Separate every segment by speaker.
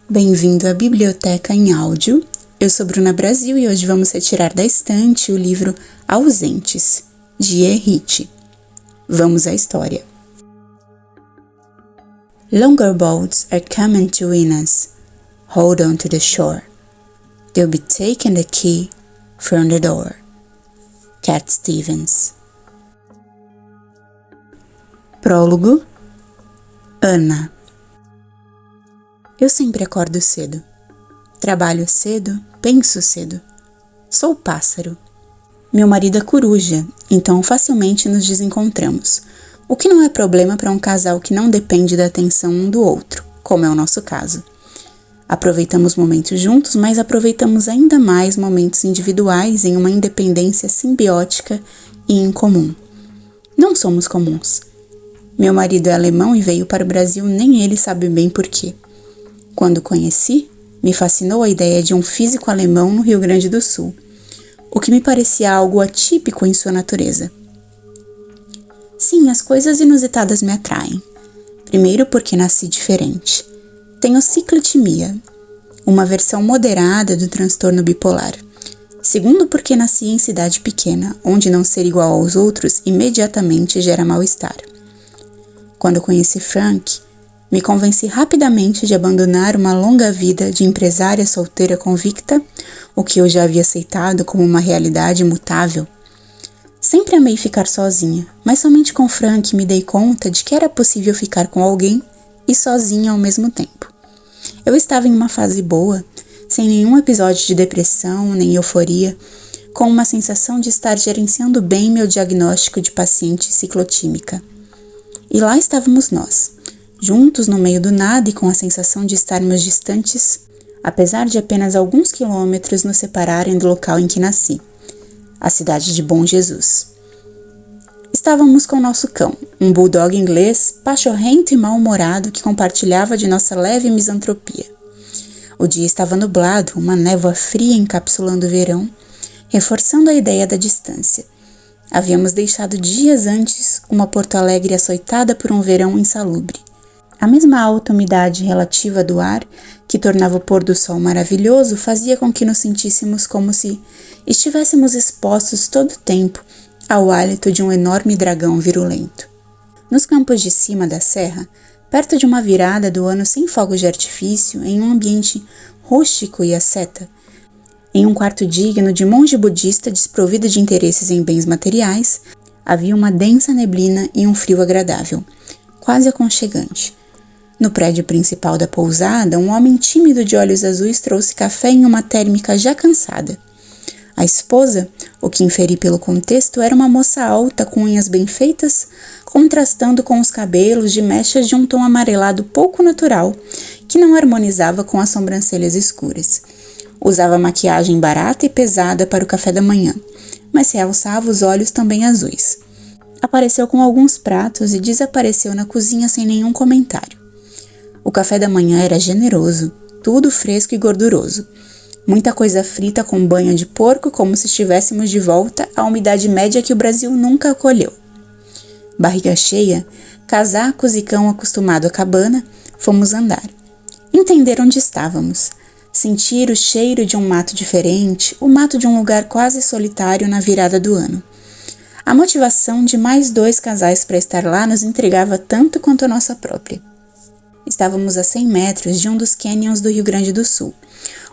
Speaker 1: Bem-vindo à Biblioteca em Áudio. Eu sou Bruna Brasil e hoje vamos retirar da estante o livro Ausentes, de Errite. Vamos à história. Longer boats are coming to win us. Hold on to the shore. They'll be taking the key from the door. Cat Stevens. Prólogo. Ana. Eu sempre acordo cedo. Trabalho cedo, penso cedo. Sou pássaro. Meu marido é coruja, então facilmente nos desencontramos, o que não é problema para um casal que não depende da atenção um do outro, como é o nosso caso. Aproveitamos momentos juntos, mas aproveitamos ainda mais momentos individuais em uma independência simbiótica e incomum. Não somos comuns. Meu marido é alemão e veio para o Brasil, nem ele sabe bem por quê. Quando o conheci, me fascinou a ideia de um físico alemão no Rio Grande do Sul, o que me parecia algo atípico em sua natureza. Sim, as coisas inusitadas me atraem. Primeiro porque nasci diferente. Tenho ciclotimia, uma versão moderada do transtorno bipolar. Segundo porque nasci em cidade pequena, onde não ser igual aos outros imediatamente gera mal-estar. Quando conheci Frank, me convenci rapidamente de abandonar uma longa vida de empresária solteira convicta, o que eu já havia aceitado como uma realidade imutável. Sempre amei ficar sozinha, mas somente com Frank me dei conta de que era possível ficar com alguém e sozinha ao mesmo tempo. Eu estava em uma fase boa, sem nenhum episódio de depressão nem euforia, com uma sensação de estar gerenciando bem meu diagnóstico de paciente ciclotímica. E lá estávamos nós, juntos no meio do nada e com a sensação de estarmos distantes, apesar de apenas alguns quilômetros nos separarem do local em que nasci, a cidade de Bom Jesus. Estávamos com nosso cão, um bulldog inglês, pachorrento e mal-humorado que compartilhava de nossa leve misantropia. O dia estava nublado, uma névoa fria encapsulando o verão, reforçando a ideia da distância. Havíamos deixado dias antes uma Porto Alegre açoitada por um verão insalubre. A mesma alta umidade relativa do ar, que tornava o pôr do sol maravilhoso, fazia com que nos sentíssemos como se estivéssemos expostos todo o tempo ao hálito de um enorme dragão virulento. Nos campos de cima da serra, perto de uma virada do ano sem fogos de artifício, em um ambiente rústico e asceta, em um quarto digno de monge budista desprovido de interesses em bens materiais, havia uma densa neblina e um frio agradável, quase aconchegante. No prédio principal da pousada, um homem tímido de olhos azuis trouxe café em uma térmica já cansada. A esposa, o que inferi pelo contexto, era uma moça alta com unhas bem feitas, contrastando com os cabelos de mechas de um tom amarelado pouco natural, que não harmonizava com as sobrancelhas escuras. Usava maquiagem barata e pesada para o café da manhã, mas realçava os olhos também azuis. Apareceu com alguns pratos e desapareceu na cozinha sem nenhum comentário. O café da manhã era generoso, tudo fresco e gorduroso. Muita coisa frita com banha de porco, como se estivéssemos de volta à umidade média que o Brasil nunca acolheu. Barriga cheia, casacos e cão acostumado à cabana, fomos andar. Entender onde estávamos. Sentir o cheiro de um mato diferente, o mato de um lugar quase solitário na virada do ano. A motivação de mais 2 casais para estar lá nos intrigava tanto quanto a nossa própria. Estávamos a 100 metros de um dos canyons do Rio Grande do Sul,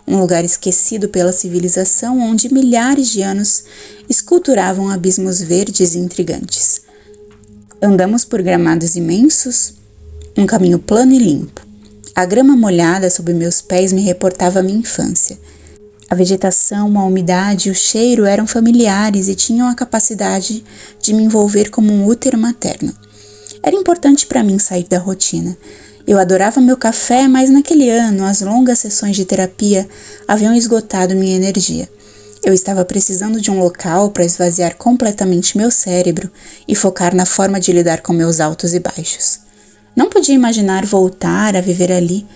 Speaker 1: um lugar esquecido pela civilização onde milhares de anos esculturavam abismos verdes e intrigantes. Andamos por gramados imensos, um caminho plano e limpo. A grama molhada sob meus pés me reportava a minha infância. A vegetação, a umidade e o cheiro eram familiares e tinham a capacidade de me envolver como um útero materno. Era importante para mim sair da rotina. Eu adorava meu café, mas naquele ano as longas sessões de terapia haviam esgotado minha energia. Eu estava precisando de um local para esvaziar completamente meu cérebro e focar na forma de lidar com meus altos e baixos. Não podia imaginar voltar a viver ali,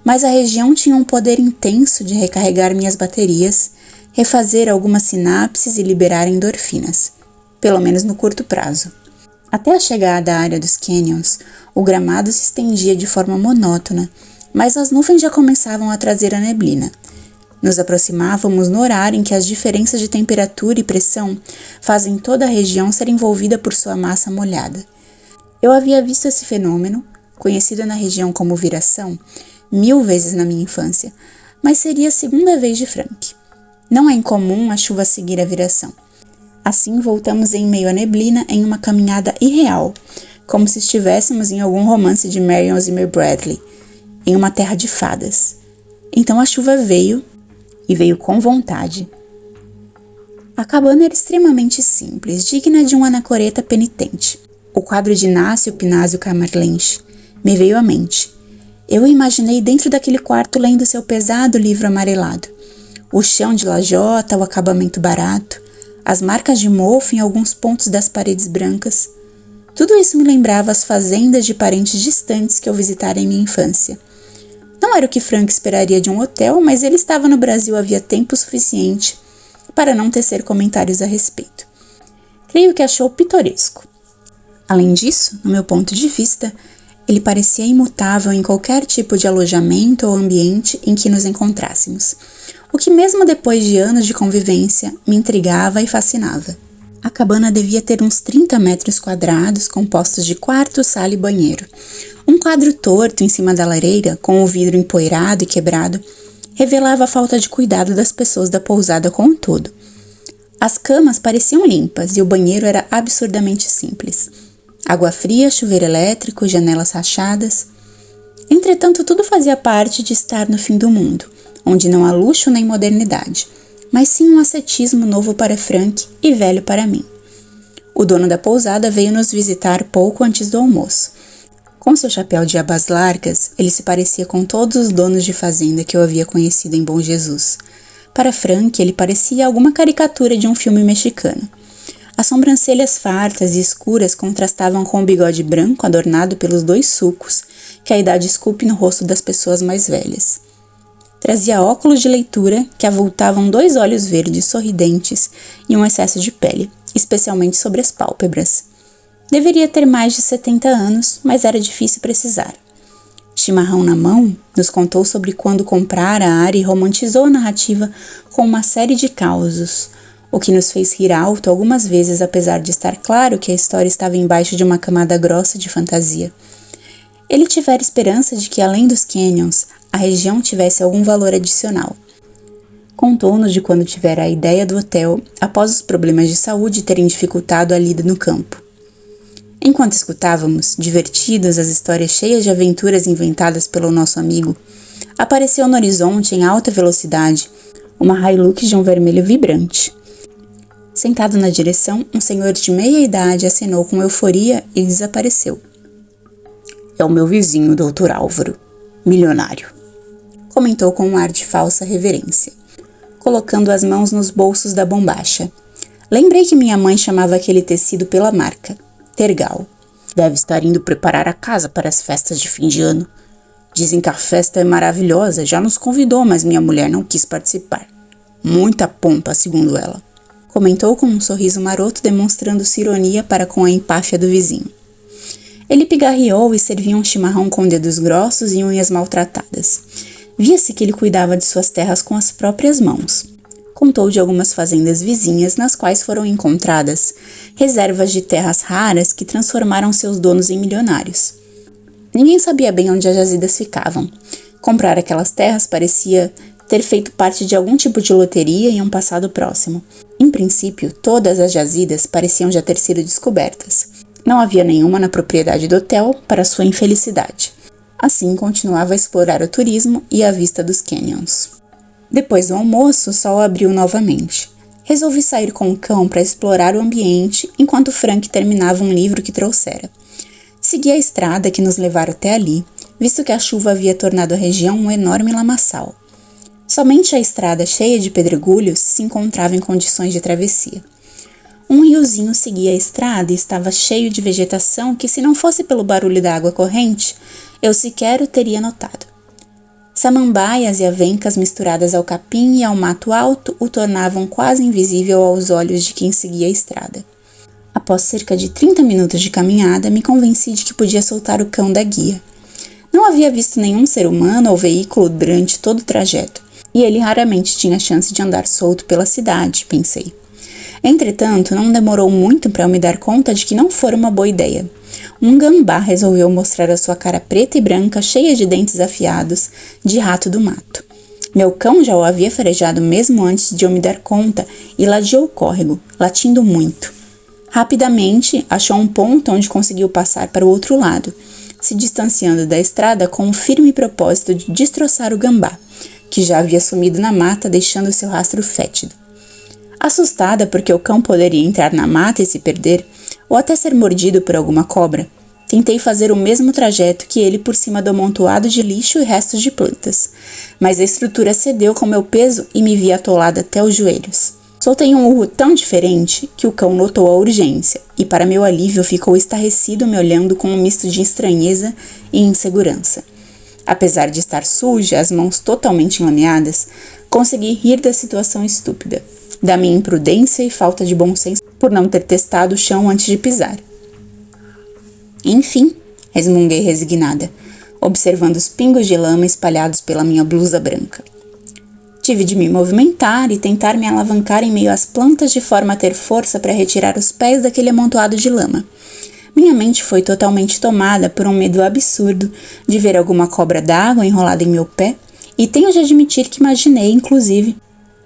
Speaker 1: mas a região tinha um poder intenso de recarregar minhas baterias, refazer algumas sinapses e liberar endorfinas, pelo menos no curto prazo. Até a chegada à área dos canyons, o gramado se estendia de forma monótona, mas as nuvens já começavam a trazer a neblina. Nos aproximávamos no horário em que as diferenças de temperatura e pressão fazem toda a região ser envolvida por sua massa molhada. Eu havia visto esse fenômeno, conhecido na região como viração, 1000 vezes na minha infância, mas seria a segunda vez de Frank. Não é incomum a chuva seguir a viração. Assim voltamos em meio à neblina em uma caminhada irreal, como se estivéssemos em algum romance de Marion Zimmer Bradley, em uma terra de fadas. Então a chuva veio, e veio com vontade. A cabana era extremamente simples, digna de um anacoreta penitente. O quadro de Inácio Pinásio Camarlenche me veio à mente. Eu o imaginei dentro daquele quarto lendo seu pesado livro amarelado. O chão de lajota, o acabamento barato, as marcas de mofo em alguns pontos das paredes brancas. Tudo isso me lembrava as fazendas de parentes distantes que eu visitara em minha infância. Não era o que Frank esperaria de um hotel, mas ele estava no Brasil havia tempo suficiente para não tecer comentários a respeito. Creio que achou pitoresco. Além disso, no meu ponto de vista, ele parecia imutável em qualquer tipo de alojamento ou ambiente em que nos encontrássemos, o que mesmo depois de anos de convivência me intrigava e fascinava. A cabana devia ter uns 30 metros quadrados, compostos de quarto, sala e banheiro. Um quadro torto em cima da lareira, com o vidro empoeirado e quebrado, revelava a falta de cuidado das pessoas da pousada como um todo. As camas pareciam limpas e o banheiro era absurdamente simples. Água fria, chuveiro elétrico, janelas rachadas. Entretanto, tudo fazia parte de estar no fim do mundo, onde não há luxo nem modernidade, mas sim um ascetismo novo para Frank e velho para mim. O dono da pousada veio nos visitar pouco antes do almoço. Com seu chapéu de abas largas, ele se parecia com todos os donos de fazenda que eu havia conhecido em Bom Jesus. Para Frank, ele parecia alguma caricatura de um filme mexicano. As sobrancelhas fartas e escuras contrastavam com o bigode branco adornado pelos 2 sulcos que a idade esculpe no rosto das pessoas mais velhas. Trazia óculos de leitura que avultavam 2 olhos verdes sorridentes e um excesso de pele, especialmente sobre as pálpebras. Deveria ter mais de 70 anos, mas era difícil precisar. Chimarrão na mão, nos contou sobre quando comprara a área e romantizou a narrativa com uma série de causos, o que nos fez rir alto algumas vezes, apesar de estar claro que a história estava embaixo de uma camada grossa de fantasia. Ele tivera esperança de que, além dos canyons, a região tivesse algum valor adicional. Contou-nos de quando tivera a ideia do hotel após os problemas de saúde terem dificultado a lida no campo. Enquanto escutávamos, divertidos, as histórias cheias de aventuras inventadas pelo nosso amigo, apareceu no horizonte em alta velocidade uma Hilux de um vermelho vibrante. Sentado na direção, um senhor de meia idade acenou com euforia e desapareceu. É o meu vizinho, Dr. Álvaro, milionário, comentou com um ar de falsa reverência, colocando as mãos nos bolsos da bombacha. Lembrei que minha mãe chamava aquele tecido pela marca, Tergal. Deve estar indo preparar a casa para as festas de fim de ano. Dizem que a festa é maravilhosa, já nos convidou, mas minha mulher não quis participar. Muita pompa, segundo ela. Comentou com um sorriso maroto, demonstrando-se ironia para com a empáfia do vizinho. Ele pigarreou e servia um chimarrão com dedos grossos e unhas maltratadas. Via-se que ele cuidava de suas terras com as próprias mãos. Contou de algumas fazendas vizinhas nas quais foram encontradas reservas de terras raras que transformaram seus donos em milionários. Ninguém sabia bem onde as jazidas ficavam. Comprar aquelas terras parecia ter feito parte de algum tipo de loteria em um passado próximo. Em princípio, todas as jazidas pareciam já ter sido descobertas. Não havia nenhuma na propriedade do hotel, para sua infelicidade. Assim, continuava a explorar o turismo e a vista dos canyons. Depois do almoço, o sol abriu novamente. Resolvi sair com o cão para explorar o ambiente enquanto Frank terminava um livro que trouxera. Segui a estrada que nos levara até ali, visto que a chuva havia tornado a região um enorme lamaçal. Somente a estrada cheia de pedregulhos se encontrava em condições de travessia. Um riozinho seguia a estrada e estava cheio de vegetação que, se não fosse pelo barulho da água corrente, eu sequer o teria notado. Samambaias e avencas misturadas ao capim e ao mato alto o tornavam quase invisível aos olhos de quem seguia a estrada. Após cerca de 30 minutos de caminhada, me convenci de que podia soltar o cão da guia. Não havia visto nenhum ser humano ou veículo durante todo o trajeto, e ele raramente tinha chance de andar solto pela cidade, pensei. Entretanto, não demorou muito para eu me dar conta de que não fora uma boa ideia. Um gambá resolveu mostrar a sua cara preta e branca, cheia de dentes afiados, de rato do mato. Meu cão já o havia farejado mesmo antes de eu me dar conta e ladeou o córrego, latindo muito. Rapidamente, achou um ponto onde conseguiu passar para o outro lado, se distanciando da estrada com o firme propósito de destroçar o gambá, que já havia sumido na mata, deixando seu rastro fétido. Assustada porque o cão poderia entrar na mata e se perder, ou até ser mordido por alguma cobra, tentei fazer o mesmo trajeto que ele por cima do amontoado de lixo e restos de plantas, mas a estrutura cedeu com meu peso e me vi atolada até os joelhos. Soltei um urro tão diferente que o cão notou a urgência e, para meu alívio, ficou estarrecido me olhando com um misto de estranheza e insegurança. Apesar de estar suja, as mãos totalmente enlameadas, consegui rir da situação estúpida, da minha imprudência e falta de bom senso por não ter testado o chão antes de pisar. Enfim, resmunguei resignada, observando os pingos de lama espalhados pela minha blusa branca. Tive de me movimentar e tentar me alavancar em meio às plantas de forma a ter força para retirar os pés daquele amontoado de lama. Minha mente foi totalmente tomada por um medo absurdo de ver alguma cobra d'água enrolada em meu pé, e tenho de admitir que imaginei, inclusive,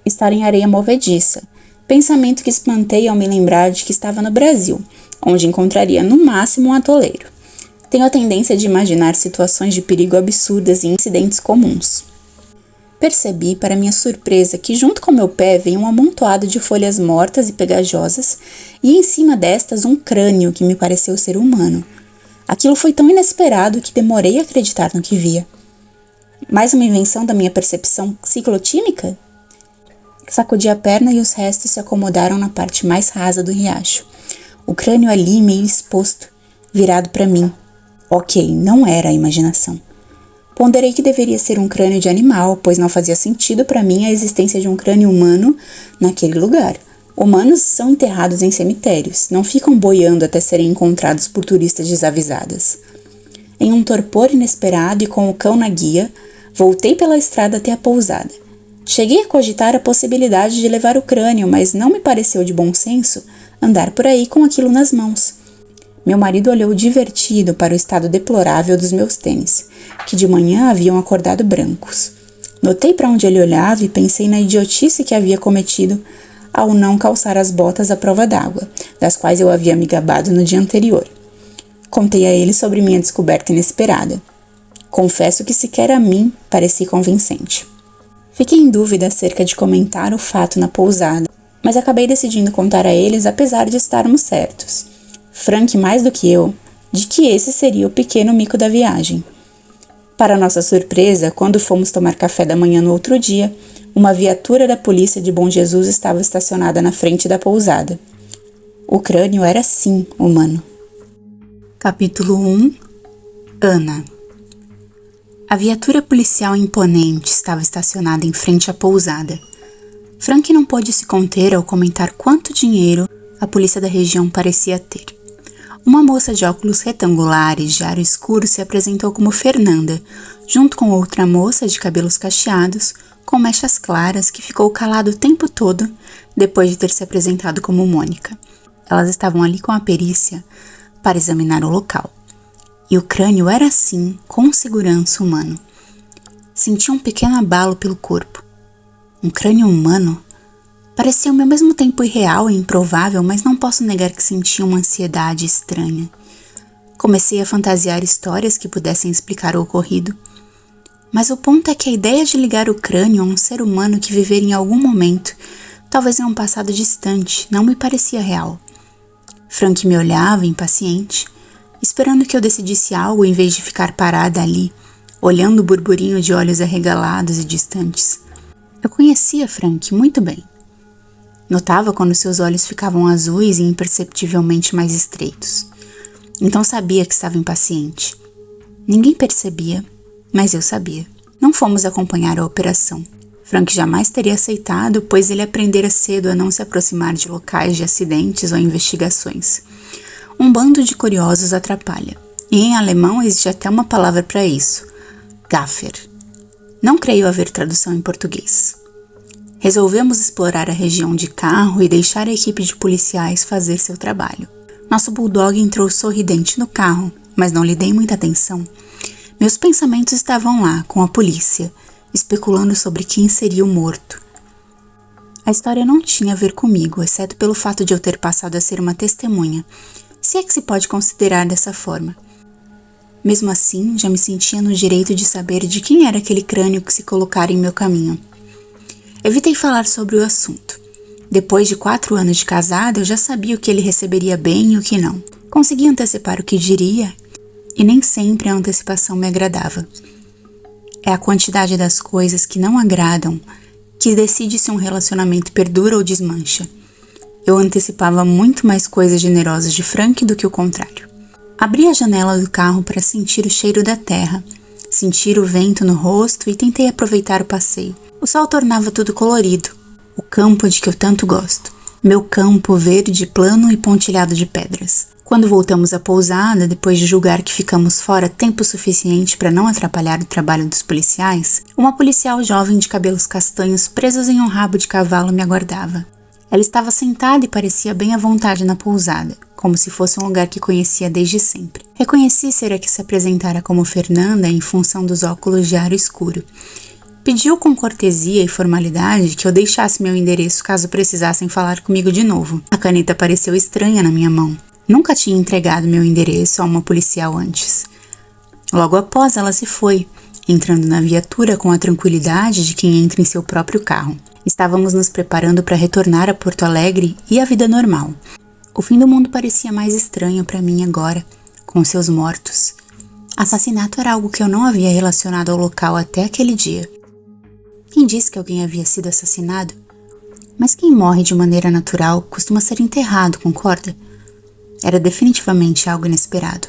Speaker 1: estar em areia movediça, pensamento que espantei ao me lembrar de que estava no Brasil, onde encontraria no máximo um atoleiro. Tenho a tendência de imaginar situações de perigo absurdas e incidentes comuns. Percebi, para minha surpresa, que junto com meu pé veio um amontoado de folhas mortas e pegajosas, e em cima destas um crânio que me pareceu ser humano. Aquilo foi tão inesperado que demorei a acreditar no que via. Mais uma invenção da minha percepção ciclotímica? Sacudi a perna e os restos se acomodaram na parte mais rasa do riacho. O crânio ali, meio exposto, virado para mim. Ok, não era a imaginação. Ponderei que deveria ser um crânio de animal, pois não fazia sentido para mim a existência de um crânio humano naquele lugar. Humanos são enterrados em cemitérios, não ficam boiando até serem encontrados por turistas desavisadas. Em um torpor inesperado e com o cão na guia, voltei pela estrada até a pousada. Cheguei a cogitar a possibilidade de levar o crânio, mas não me pareceu de bom senso andar por aí com aquilo nas mãos. Meu marido olhou divertido para o estado deplorável dos meus tênis, que de manhã haviam acordado brancos. Notei para onde ele olhava e pensei na idiotice que havia cometido ao não calçar as botas à prova d'água, das quais eu havia me gabado no dia anterior. Contei a ele sobre minha descoberta inesperada. Confesso que sequer a mim pareci convincente. Fiquei em dúvida acerca de comentar o fato na pousada, mas acabei decidindo contar a eles apesar de estarmos certos. Frank, mais do que eu, de que esse seria o pequeno mico da viagem. Para nossa surpresa, quando fomos tomar café da manhã no outro dia, uma viatura da polícia de Bom Jesus estava estacionada na frente da pousada. O crânio era sim humano. Capítulo 1. Ana. A viatura policial imponente estava estacionada em frente à pousada. Frank não pôde se conter ao comentar quanto dinheiro a polícia da região parecia ter. Uma moça de óculos retangulares de aro escuro se apresentou como Fernanda, junto com outra moça de cabelos cacheados, com mechas claras, que ficou calada o tempo todo depois de ter se apresentado como Mônica. Elas estavam ali com a perícia para examinar o local. E o crânio era, sim, com segurança humano. Senti um pequeno abalo pelo corpo. Um crânio humano? Parecia-me ao mesmo tempo irreal e improvável, mas não posso negar que sentia uma ansiedade estranha. Comecei a fantasiar histórias que pudessem explicar o ocorrido. Mas o ponto é que a ideia de ligar o crânio a um ser humano que vivera em algum momento, talvez em um passado distante, não me parecia real. Frank me olhava, impaciente, esperando que eu decidisse algo em vez de ficar parada ali, olhando o burburinho de olhos arregalados e distantes. Eu conhecia Frank muito bem. Notava quando seus olhos ficavam azuis e imperceptivelmente mais estreitos. Então sabia que estava impaciente. Ninguém percebia, mas eu sabia. Não fomos acompanhar a operação. Frank jamais teria aceitado, pois ele aprendera cedo a não se aproximar de locais de acidentes ou investigações. Um bando de curiosos atrapalha. E em alemão existe até uma palavra para isso, Gaffer. Não creio haver tradução em português. Resolvemos explorar a região de carro e deixar a equipe de policiais fazer seu trabalho. Nosso bulldog entrou sorridente no carro, mas não lhe dei muita atenção. Meus pensamentos estavam lá, com a polícia, especulando sobre quem seria o morto. A história não tinha a ver comigo, exceto pelo fato de eu ter passado a ser uma testemunha, se é que se pode considerar dessa forma. Mesmo assim, já me sentia no direito de saber de quem era aquele crânio que se colocara em meu caminho. Evitei falar sobre o assunto. Depois de 4 anos de casada, eu já sabia o que ele receberia bem e o que não. Consegui antecipar o que diria, e nem sempre a antecipação me agradava. É a quantidade das coisas que não agradam que decide se um relacionamento perdura ou desmancha. Eu antecipava muito mais coisas generosas de Frank do que o contrário. Abri a janela do carro para sentir o cheiro da terra, sentir o vento no rosto e tentei aproveitar o passeio. O sol tornava tudo colorido, o campo de que eu tanto gosto. Meu campo verde, plano e pontilhado de pedras. Quando voltamos à pousada, depois de julgar que ficamos fora tempo suficiente para não atrapalhar o trabalho dos policiais, uma policial jovem de cabelos castanhos presos em um rabo de cavalo me aguardava. Ela estava sentada e parecia bem à vontade na pousada, como se fosse um lugar que conhecia desde sempre. Reconheci ser a que se apresentara como Fernanda em função dos óculos de aro escuro. Pediu com cortesia e formalidade que eu deixasse meu endereço caso precisassem falar comigo de novo. A caneta pareceu estranha na minha mão. Nunca tinha entregado meu endereço a uma policial antes. Logo após, ela se foi, entrando na viatura com a tranquilidade de quem entra em seu próprio carro. Estávamos nos preparando para retornar a Porto Alegre e a vida normal. O fim do mundo parecia mais estranho para mim agora, com seus mortos. Assassinato era algo que eu não havia relacionado ao local até aquele dia. Quem disse que alguém havia sido assassinado? Mas quem morre de maneira natural costuma ser enterrado, concorda? Era definitivamente algo inesperado.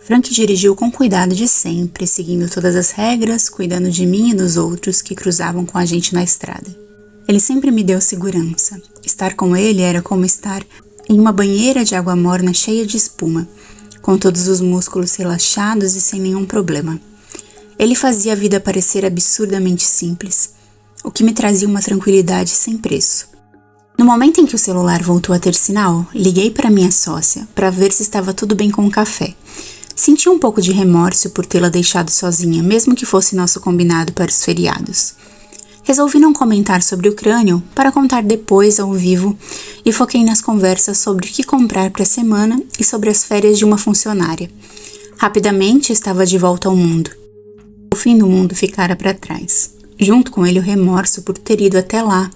Speaker 1: Frank dirigiu com cuidado de sempre, seguindo todas as regras, cuidando de mim e dos outros que cruzavam com a gente na estrada. Ele sempre me deu segurança. Estar com ele era como estar em uma banheira de água morna cheia de espuma, com todos os músculos relaxados e sem nenhum problema. Ele fazia a vida parecer absurdamente simples, o que me trazia uma tranquilidade sem preço. No momento em que o celular voltou a ter sinal, liguei para minha sócia para ver se estava tudo bem com o café. Senti um pouco de remorso por tê-la deixado sozinha, mesmo que fosse nosso combinado para os feriados. Resolvi não comentar sobre o crânio para contar depois ao vivo e foquei nas conversas sobre o que comprar para a semana e sobre as férias de uma funcionária. Rapidamente estava de volta ao mundo. O fim do mundo ficara para trás. Junto com ele o remorso por ter ido até lá,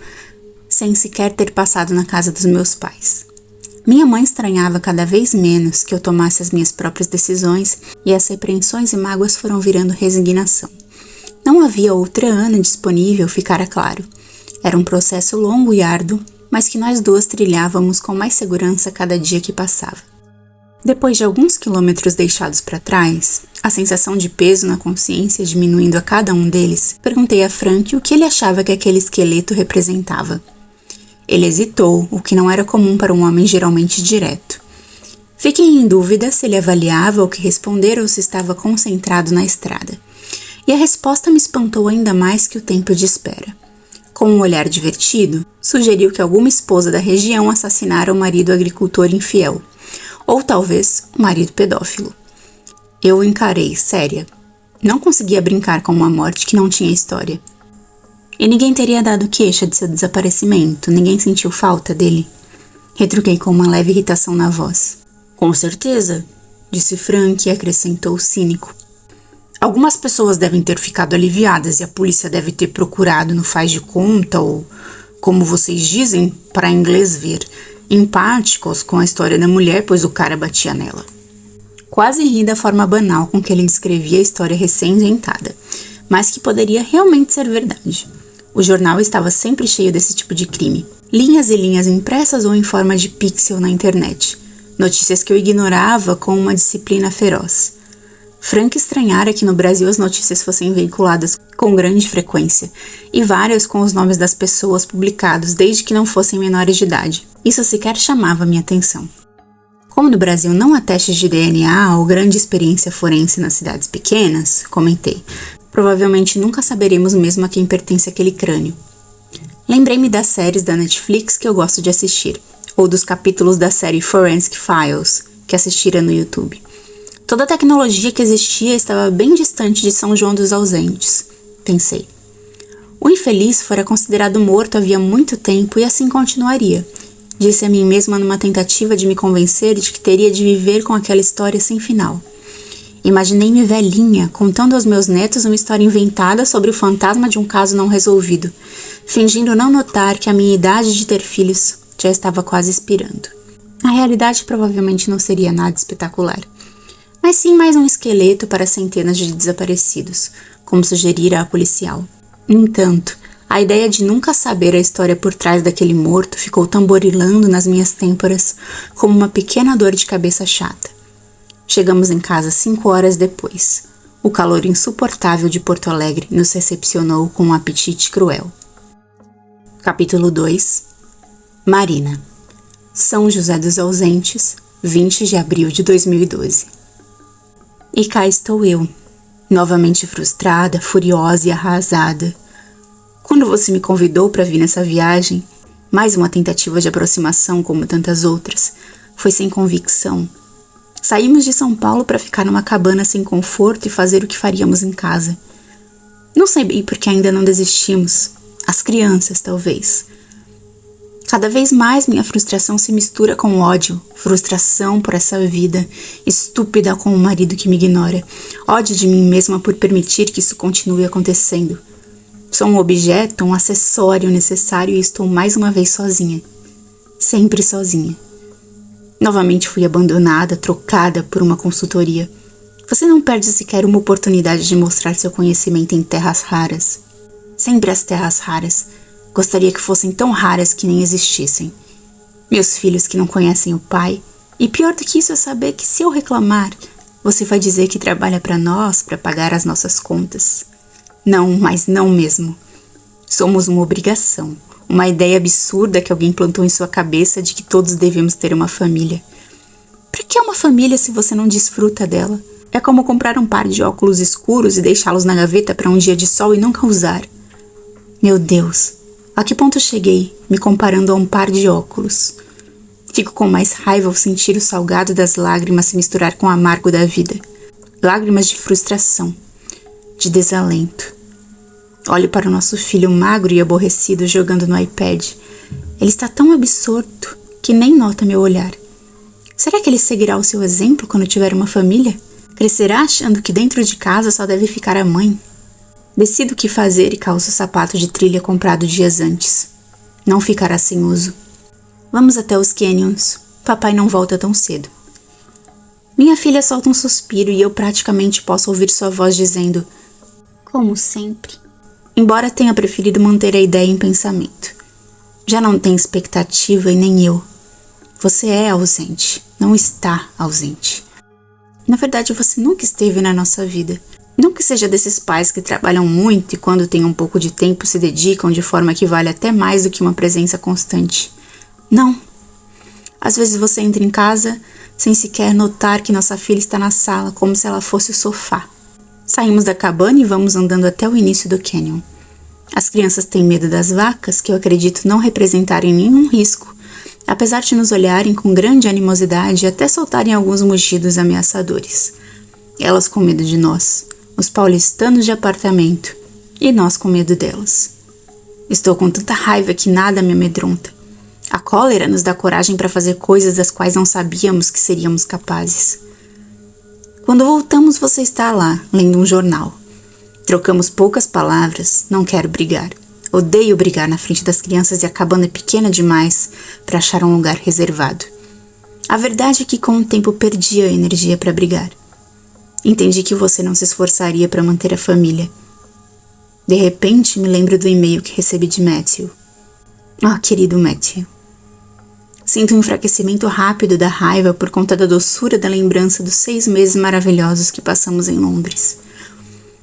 Speaker 1: sem sequer ter passado na casa dos meus pais. Minha mãe estranhava cada vez menos que eu tomasse as minhas próprias decisões e as repreensões e mágoas foram virando resignação. Não havia outra Ana disponível, ficara claro. Era um processo longo e árduo, mas que nós duas trilhávamos com mais segurança cada dia que passava. Depois de alguns quilômetros deixados para trás, a sensação de peso na consciência diminuindo a cada um deles, perguntei a Frank o que ele achava que aquele esqueleto representava. Ele hesitou, o que não era comum para um homem geralmente direto. Fiquei em dúvida se ele avaliava o que responder ou se estava concentrado na estrada. E a resposta me espantou ainda mais que o tempo de espera. Com um olhar divertido, sugeriu que alguma esposa da região assassinara o marido agricultor infiel. Ou talvez o marido pedófilo. Eu o encarei, séria. Não conseguia brincar com uma morte que não tinha história. E ninguém teria dado queixa de seu desaparecimento, ninguém sentiu falta dele. Retruquei com uma leve irritação na voz. Com certeza, disse Frank e acrescentou cínico. Algumas pessoas devem ter ficado aliviadas e a polícia deve ter procurado no faz de conta ou, como vocês dizem, para inglês ver, empáticos com a história da mulher, pois o cara batia nela. Quase ri da forma banal com que ele descrevia a história recém-inventada, mas que poderia realmente ser verdade. O jornal estava sempre cheio desse tipo de crime. Linhas e linhas impressas ou em forma de pixel na internet. Notícias que eu ignorava com uma disciplina feroz. Frank estranhara que no Brasil as notícias fossem veiculadas com grande frequência, e várias com os nomes das pessoas publicados desde que não fossem menores de idade. Isso sequer chamava minha atenção. Como no Brasil não há testes de DNA ou grande experiência forense nas cidades pequenas, comentei, provavelmente nunca saberemos mesmo a quem pertence aquele crânio. Lembrei-me das séries da Netflix que eu gosto de assistir, ou dos capítulos da série Forensic Files, que assistira no YouTube. Toda a tecnologia que existia estava bem distante de São João dos Ausentes, pensei. O infeliz fora considerado morto havia muito tempo e assim continuaria, disse a mim mesma numa tentativa de me convencer de que teria de viver com aquela história sem final. Imaginei-me velhinha, contando aos meus netos uma história inventada sobre o fantasma de um caso não resolvido, fingindo não notar que a minha idade de ter filhos já estava quase expirando. A realidade provavelmente não seria nada espetacular, mas sim mais um esqueleto para centenas de desaparecidos, como sugerira a policial. No entanto, a ideia de nunca saber a história por trás daquele morto ficou tamborilando nas minhas têmporas como uma pequena dor de cabeça chata. Chegamos em casa 5 horas depois. O calor insuportável de Porto Alegre nos recepcionou com um apetite cruel. Capítulo 2. Marina. São José dos Ausentes, 20 de abril de 2012. E cá estou eu, novamente frustrada, furiosa e arrasada. Quando você me convidou para vir nessa viagem, mais uma tentativa de aproximação como tantas outras, foi sem convicção. Saímos de São Paulo para ficar numa cabana sem conforto e fazer o que faríamos em casa. Não sei bem porque ainda não desistimos. As crianças, talvez. Cada vez mais minha frustração se mistura com ódio, frustração por essa vida, estúpida com o marido que me ignora, ódio de mim mesma por permitir que isso continue acontecendo. Sou um objeto, um acessório necessário e estou mais uma vez sozinha. Sempre sozinha. Novamente fui abandonada, trocada por uma consultoria. Você não perde sequer uma oportunidade de mostrar seu conhecimento em terras raras. Sempre as terras raras. Gostaria que fossem tão raras que nem existissem. Meus filhos que não conhecem o pai. E pior do que isso é saber que se eu reclamar, você vai dizer que trabalha para nós, para pagar as nossas contas. Não, mas não mesmo. Somos uma obrigação. Uma ideia absurda que alguém plantou em sua cabeça de que todos devemos ter uma família. Para que uma família se você não desfruta dela? É como comprar um par de óculos escuros e deixá-los na gaveta para um dia de sol e nunca usar. Meu Deus, a que ponto cheguei, me comparando a um par de óculos? Fico com mais raiva ao sentir o salgado das lágrimas se misturar com o amargo da vida. Lágrimas de frustração, de desalento. Olho para o nosso filho magro e aborrecido jogando no iPad. Ele está tão absorto que nem nota meu olhar. Será que ele seguirá o seu exemplo quando tiver uma família? Crescerá achando que dentro de casa só deve ficar a mãe? Decido o que fazer e calço o sapato de trilha comprado dias antes. Não ficará sem uso. Vamos até os canyons. Papai não volta tão cedo. Minha filha solta um suspiro e eu praticamente posso ouvir sua voz dizendo: como sempre. Embora tenha preferido manter a ideia em pensamento. Já não tem expectativa e nem eu. Você é ausente, não está ausente. Na verdade, você nunca esteve na nossa vida. Não que seja desses pais que trabalham muito e quando têm um pouco de tempo se dedicam de forma que vale até mais do que uma presença constante. Não. Às vezes você entra em casa sem sequer notar que nossa filha está na sala, como se ela fosse o sofá. Saímos da cabana e vamos andando até o início do canyon. As crianças têm medo das vacas, que eu acredito não representarem nenhum risco, apesar de nos olharem com grande animosidade e até soltarem alguns mugidos ameaçadores. Elas com medo de nós, os paulistanos de apartamento, e nós com medo delas. Estou com tanta raiva que nada me amedronta. A cólera nos dá coragem para fazer coisas das quais não sabíamos que seríamos capazes. Quando voltamos, você está lá, lendo um jornal. Trocamos poucas palavras, não quero brigar. Odeio brigar na frente das crianças e a cabana é pequena demais para achar um lugar reservado. A verdade é que com o tempo perdi a energia para brigar. Entendi que você não se esforçaria para manter a família. De repente, me lembro do e-mail que recebi de Matthew. Querido Matthew. Sinto um enfraquecimento rápido da raiva por conta da doçura da lembrança dos 6 meses maravilhosos que passamos em Londres.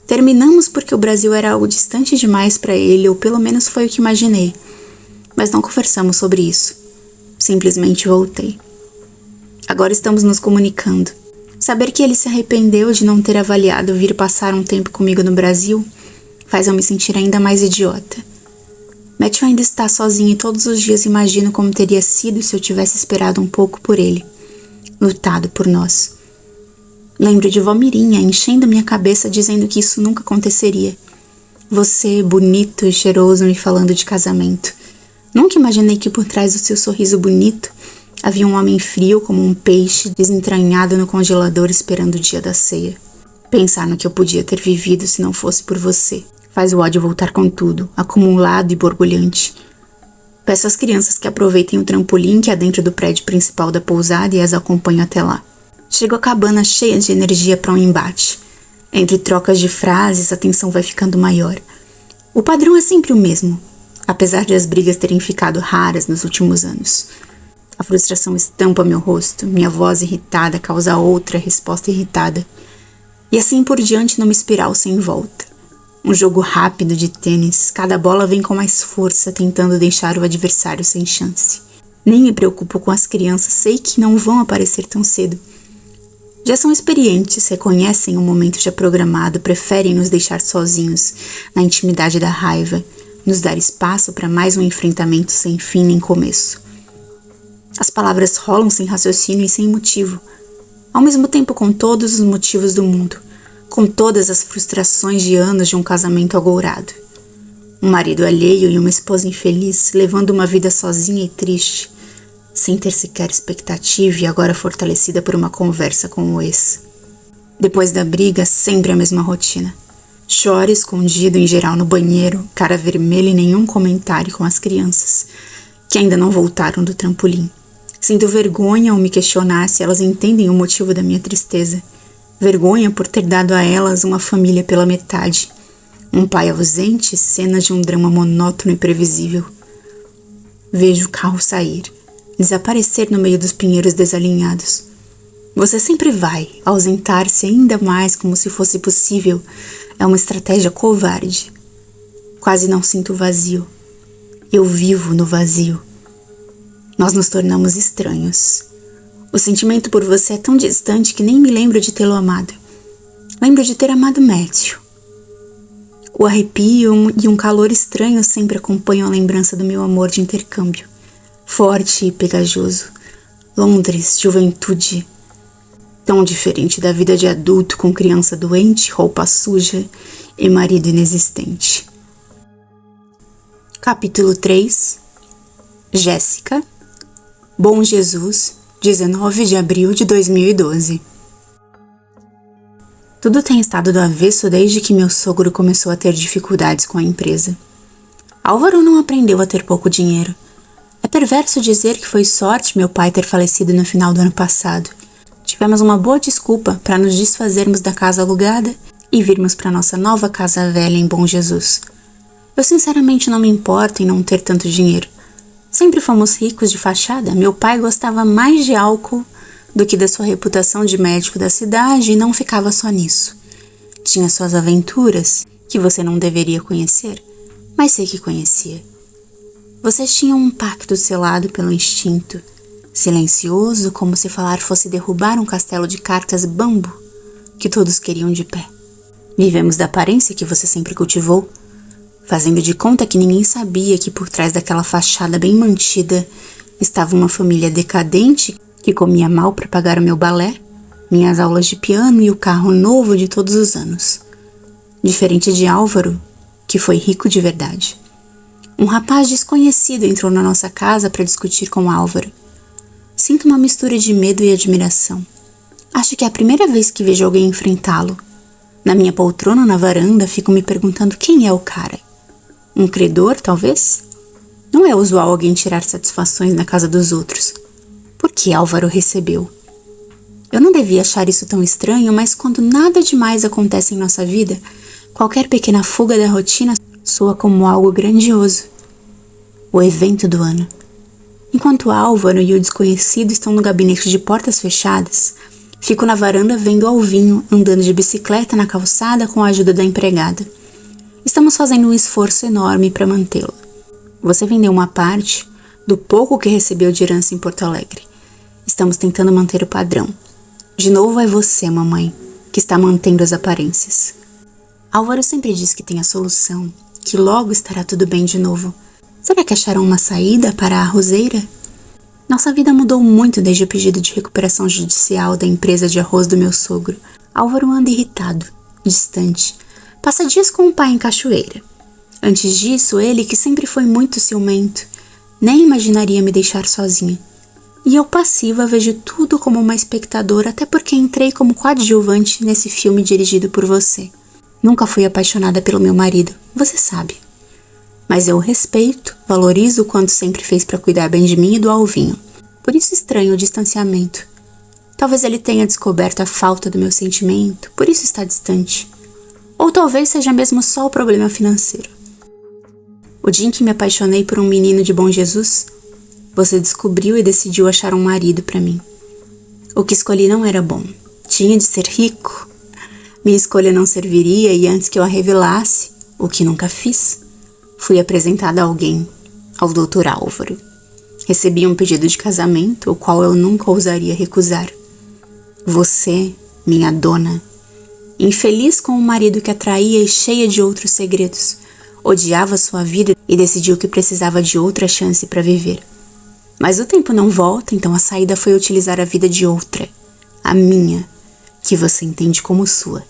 Speaker 1: Terminamos porque o Brasil era algo distante demais para ele, ou pelo menos foi o que imaginei. Mas não conversamos sobre isso. Simplesmente voltei. Agora estamos nos comunicando. Saber que ele se arrependeu de não ter avaliado vir passar um tempo comigo no Brasil faz eu me sentir ainda mais idiota. Matthew ainda está sozinho e todos os dias imagino como teria sido se eu tivesse esperado um pouco por ele, lutado por nós. Lembro de vó Mirinha enchendo minha cabeça dizendo que isso nunca aconteceria. Você, bonito e cheiroso, me falando de casamento. Nunca imaginei que por trás do seu sorriso bonito havia um homem frio como um peixe desentranhado no congelador esperando o dia da ceia. Pensar no que eu podia ter vivido se não fosse por você faz o ódio voltar com tudo, acumulado e borbulhante. Peço às crianças que aproveitem o trampolim que há dentro do prédio principal da pousada e as acompanho até lá. Chego à cabana cheia de energia para um embate. Entre trocas de frases, a tensão vai ficando maior. O padrão é sempre o mesmo, apesar de as brigas terem ficado raras nos últimos anos. A frustração estampa meu rosto, minha voz irritada causa outra resposta irritada. E assim por diante numa espiral sem volta. Um jogo rápido de tênis, cada bola vem com mais força, tentando deixar o adversário sem chance. Nem me preocupo com as crianças, sei que não vão aparecer tão cedo. Já são experientes, reconhecem o momento já programado, preferem nos deixar sozinhos, na intimidade da raiva, nos dar espaço para mais um enfrentamento sem fim nem começo. As palavras rolam sem raciocínio e sem motivo, ao mesmo tempo com todos os motivos do mundo, com todas as frustrações de anos de um casamento agourado. Um marido alheio e uma esposa infeliz, levando uma vida sozinha e triste, sem ter sequer expectativa e agora fortalecida por uma conversa com o ex. Depois da briga, sempre a mesma rotina. Choro escondido em geral no banheiro, cara vermelha e nenhum comentário com as crianças, que ainda não voltaram do trampolim. Sinto vergonha ao me questionar se elas entendem o motivo da minha tristeza. Vergonha por ter dado a elas uma família pela metade. Um pai ausente, cenas de um drama monótono e previsível. Vejo o carro sair, desaparecer no meio dos pinheiros desalinhados. Você sempre vai, ausentar-se ainda mais como se fosse possível. É uma estratégia covarde. Quase não sinto vazio. Eu vivo no vazio. Nós nos tornamos estranhos. O sentimento por você é tão distante que nem me lembro de tê-lo amado. Lembro de ter amado Matthew. O arrepio e um calor estranho sempre acompanham a lembrança do meu amor de intercâmbio. Forte e pegajoso. Londres, juventude. Tão diferente da vida de adulto com criança doente, roupa suja e marido inexistente. Capítulo 3. Jéssica. Bom Jesus, 19 de abril de 2012. Tudo tem estado do avesso desde que meu sogro começou a ter dificuldades com a empresa. Álvaro não aprendeu a ter pouco dinheiro. É perverso dizer que foi sorte meu pai ter falecido no final do ano passado. Tivemos uma boa desculpa para nos desfazermos da casa alugada e virmos para nossa nova casa velha em Bom Jesus. Eu sinceramente não me importo em não ter tanto dinheiro. Sempre fomos ricos de fachada. Meu pai gostava mais de álcool do que da sua reputação de médico da cidade e não ficava só nisso. Tinha suas aventuras, que você não deveria conhecer, mas sei que conhecia. Vocês tinham um pacto selado pelo instinto, silencioso como se falar fosse derrubar um castelo de cartas bambu que todos queriam de pé. Vivemos da aparência que você sempre cultivou, fazendo de conta que ninguém sabia que por trás daquela fachada bem mantida estava uma família decadente que comia mal para pagar o meu balé, minhas aulas de piano e o carro novo de todos os anos. Diferente de Álvaro, que foi rico de verdade. Um rapaz desconhecido entrou na nossa casa para discutir com Álvaro. Sinto uma mistura de medo e admiração. Acho que é a primeira vez que vejo alguém enfrentá-lo. Na minha poltrona na varanda, fico me perguntando quem é o cara. Um credor, talvez? Não é usual alguém tirar satisfações na casa dos outros. Por que Álvaro recebeu? Eu não devia achar isso tão estranho, mas quando nada demais acontece em nossa vida, qualquer pequena fuga da rotina soa como algo grandioso. O evento do ano. Enquanto Álvaro e o desconhecido estão no gabinete de portas fechadas, fico na varanda vendo Alvinho andando de bicicleta na calçada com a ajuda da empregada. Estamos fazendo um esforço enorme para mantê-la. Você vendeu uma parte do pouco que recebeu de herança em Porto Alegre. Estamos Estamos tentando manter o padrão. De novo é você, mamãe, que está mantendo as aparências. Álvaro sempre diz que tem a solução, que logo estará tudo bem de novo. Será que acharam uma saída para a arrozeira? Nossa vida mudou muito desde o pedido de recuperação judicial da empresa de arroz do meu sogro. Álvaro anda irritado, distante. Passa dias com o pai em Cachoeira. Antes disso, ele, que sempre foi muito ciumento, nem imaginaria me deixar sozinha. E eu, passiva, vejo tudo como uma espectadora, até porque entrei como coadjuvante nesse filme dirigido por você. Nunca fui apaixonada pelo meu marido, você sabe. Mas eu o respeito, valorizo o quanto sempre fez para cuidar bem de mim e do Alvinho. Por isso estranho o distanciamento. Talvez ele tenha descoberto a falta do meu sentimento, por isso está distante. Ou talvez seja mesmo só o problema financeiro. O dia em que me apaixonei por um menino de Bom Jesus, você descobriu e decidiu achar um marido para mim. O que escolhi não era bom. Tinha de ser rico. Minha escolha não serviria e antes que eu a revelasse, o que nunca fiz, fui apresentada a alguém, ao Dr. Álvaro. Recebi um pedido de casamento, o qual eu nunca ousaria recusar. Você, minha dona, infeliz com um marido que a traía e cheia de outros segredos, odiava sua vida e decidiu que precisava de outra chance para viver. Mas o tempo não volta, então a saída foi utilizar a vida de outra, a minha, que você entende como sua.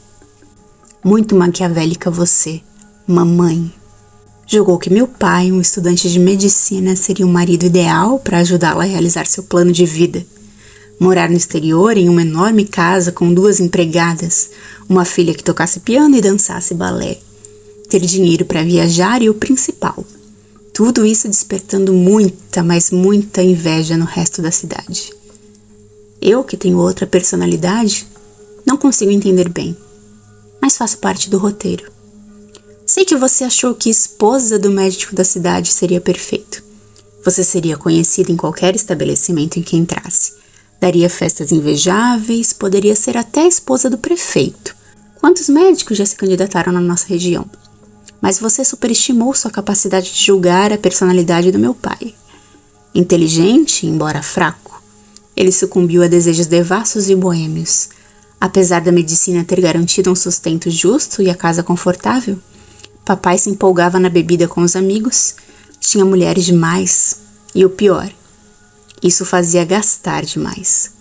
Speaker 1: Muito maquiavélica você, mamãe. Julgou que meu pai, um estudante de medicina, seria um marido ideal para ajudá-la a realizar seu plano de vida. Morar no exterior em uma enorme casa com 2 empregadas, uma filha que tocasse piano e dançasse balé. Ter dinheiro para viajar e o principal. Tudo isso despertando muita, mas muita inveja no resto da cidade. Eu, que tenho outra personalidade, não consigo entender bem, mas faço parte do roteiro. Sei que você achou que esposa do médico da cidade seria perfeito. Você seria conhecida em qualquer estabelecimento em que entrasse. Daria festas invejáveis, poderia ser até a esposa do prefeito. Quantos médicos já se candidataram na nossa região? Mas você superestimou sua capacidade de julgar a personalidade do meu pai. Inteligente, embora fraco, ele sucumbiu a desejos devassos e boêmios. Apesar da medicina ter garantido um sustento justo e a casa confortável, papai se empolgava na bebida com os amigos, tinha mulheres demais e o pior, isso fazia gastar demais.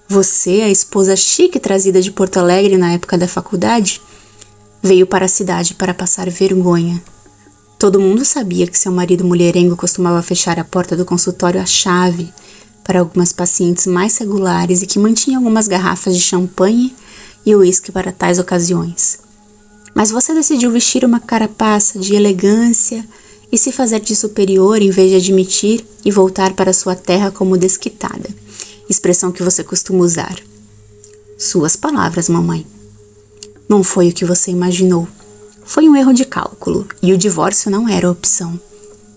Speaker 1: Você, a esposa chique trazida de Porto Alegre na época da faculdade, veio para a cidade para passar vergonha. Todo mundo sabia que seu marido mulherengo costumava fechar a porta do consultório à chave para algumas pacientes mais regulares e que mantinha algumas garrafas de champanhe e uísque para tais ocasiões. Mas você decidiu vestir uma carapaça de elegância e se fazer de superior em vez de admitir e voltar para sua terra como desquitada, expressão que você costuma usar. Suas palavras, mamãe. Não foi o que você imaginou. Foi um erro de cálculo e o divórcio não era a opção.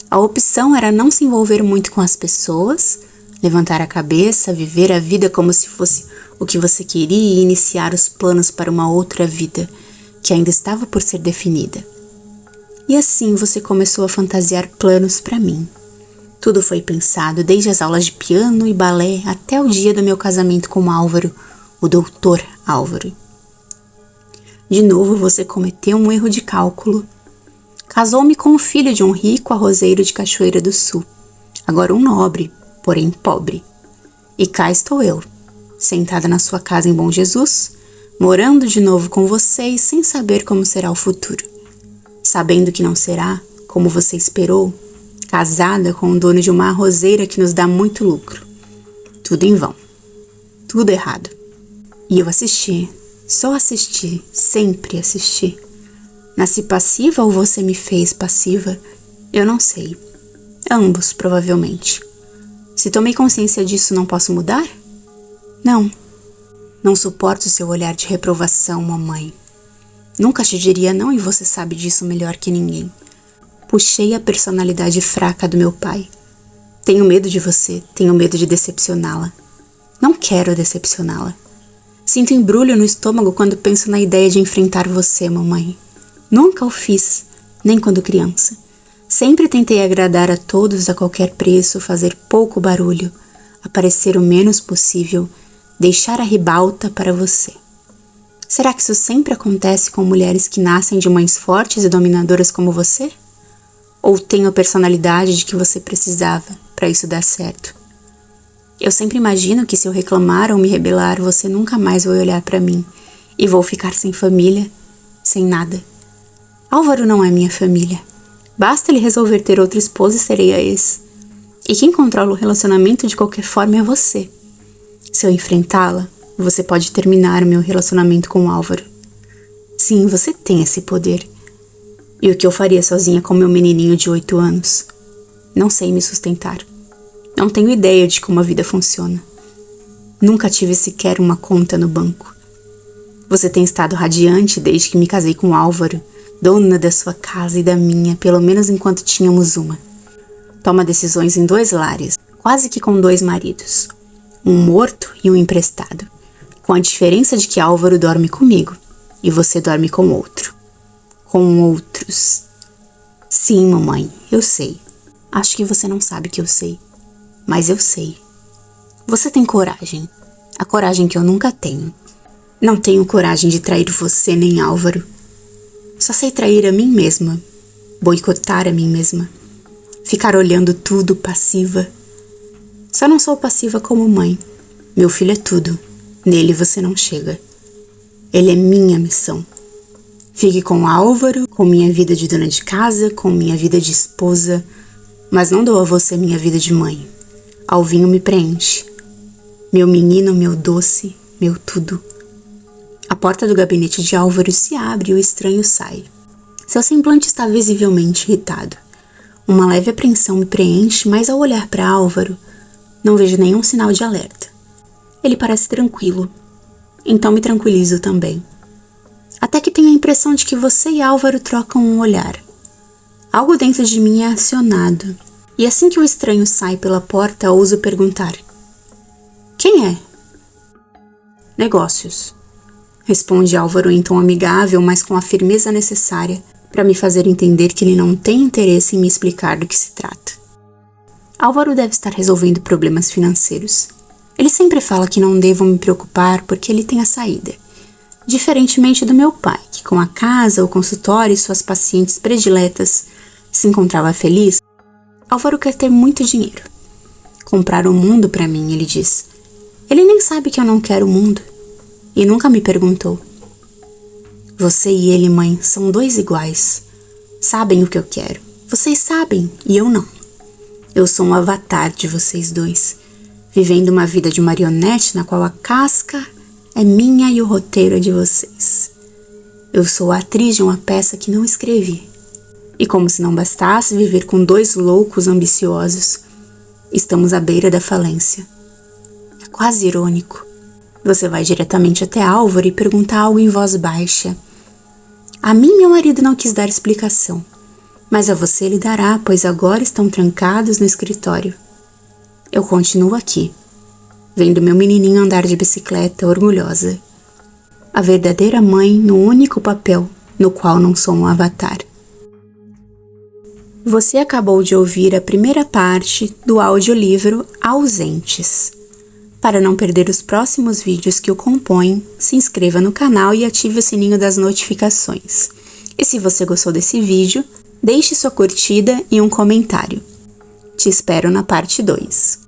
Speaker 1: A opção era não se envolver muito com as pessoas, levantar a cabeça, viver a vida como se fosse o que você queria e iniciar os planos para uma outra vida que ainda estava por ser definida. E assim você começou a fantasiar planos para mim. Tudo foi pensado, desde as aulas de piano e balé até o dia do meu casamento com Álvaro, o Dr. Álvaro. De novo você cometeu um erro de cálculo. Casou-me com o filho de um rico arrozeiro de Cachoeira do Sul, agora um nobre, porém pobre. E cá estou eu, sentada na sua casa em Bom Jesus, morando de novo com você e sem saber como será o futuro. Sabendo que não será como você esperou, casada com o dono de uma arrozeira que nos dá muito lucro. Tudo em vão. Tudo errado. E eu assisti. Só assisti, sempre assisti. Nasci passiva ou você me fez passiva? Eu não sei. Ambos, provavelmente. Se tomei consciência disso, não posso mudar? Não. Não suporto seu olhar de reprovação, mamãe. Nunca te diria não e você sabe disso melhor que ninguém. Puxei a personalidade fraca do meu pai. Tenho medo de você, tenho medo de decepcioná-la. Não quero decepcioná-la. Sinto embrulho no estômago quando penso na ideia de enfrentar você, mamãe. Nunca o fiz, nem quando criança. Sempre tentei agradar a todos a qualquer preço, fazer pouco barulho, aparecer o menos possível, deixar a ribalta para você. Será que isso sempre acontece com mulheres que nascem de mães fortes e dominadoras como você? Ou tem a personalidade de que você precisava para isso dar certo? Eu sempre imagino que se eu reclamar ou me rebelar, você nunca mais vai olhar para mim e vou ficar sem família, sem nada. Álvaro não é minha família. Basta ele resolver ter outra esposa e serei a ex. E quem controla o relacionamento de qualquer forma é você. Se eu enfrentá-la, você pode terminar o meu relacionamento com o Álvaro. Sim, você tem esse poder. E o que eu faria sozinha com meu menininho de 8 anos? Não sei me sustentar. Não tenho ideia de como a vida funciona. Nunca tive sequer uma conta no banco. Você tem estado radiante desde que me casei com o Álvaro, dona da sua casa e da minha, pelo menos enquanto tínhamos uma. Toma decisões em 2 lares, quase que com 2 maridos. Um morto e um emprestado. Com a diferença de que Álvaro dorme comigo e você dorme com outro. Com outros. Sim, mamãe, eu sei. Acho que você não sabe que eu sei. Mas eu sei. Você tem coragem. A coragem que eu nunca tenho. Não tenho coragem de trair você nem Álvaro. Só sei trair a mim mesma. Boicotar a mim mesma. Ficar olhando tudo passiva. Só não sou passiva como mãe. Meu filho é tudo. Nele você não chega. Ele é minha missão. Fique com Álvaro, com minha vida de dona de casa, com minha vida de esposa, mas não dou a você minha vida de mãe. Alvinho me preenche. Meu menino, meu doce, meu tudo. A porta do gabinete de Álvaro se abre e o estranho sai. Seu semblante está visivelmente irritado. Uma leve apreensão me preenche, mas ao olhar para Álvaro, não vejo nenhum sinal de alerta. Ele parece tranquilo. Então me tranquilizo também. Até que tenho a impressão de que você e Álvaro trocam um olhar. Algo dentro de mim é acionado. E assim que o estranho sai pela porta, ouso perguntar: quem é? Negócios. Responde Álvaro em tom amigável, mas com a firmeza necessária para me fazer entender que ele não tem interesse em me explicar do que se trata. Álvaro deve estar resolvendo problemas financeiros. Ele sempre fala que não devo me preocupar porque ele tem a saída. Diferentemente do meu pai, que com a casa, o consultório e suas pacientes prediletas se encontrava feliz, Álvaro quer ter muito dinheiro. Comprar o mundo para mim, ele diz. Ele nem sabe que eu não quero o mundo. E nunca me perguntou. Você e ele, mãe, são 2 iguais. Sabem o que eu quero. Vocês sabem, e eu não. Eu sou um avatar de vocês 2, vivendo uma vida de marionete na qual a casca é minha e o roteiro é de vocês. Eu sou a atriz de uma peça que não escrevi. E como se não bastasse viver com 2 loucos ambiciosos, estamos à beira da falência. É quase irônico. Você vai diretamente até Álvaro e pergunta algo em voz baixa. A mim meu marido não quis dar explicação, mas a você ele dará, pois agora estão trancados no escritório. Eu continuo aqui, vendo meu menininho andar de bicicleta orgulhosa. A verdadeira mãe no único papel no qual não sou um avatar. Você acabou de ouvir a primeira parte do audiolivro Ausentes. Para não perder os próximos vídeos que o compõem, se inscreva no canal e ative o sininho das notificações. E se você gostou desse vídeo, deixe sua curtida e um comentário. Te espero na parte 2.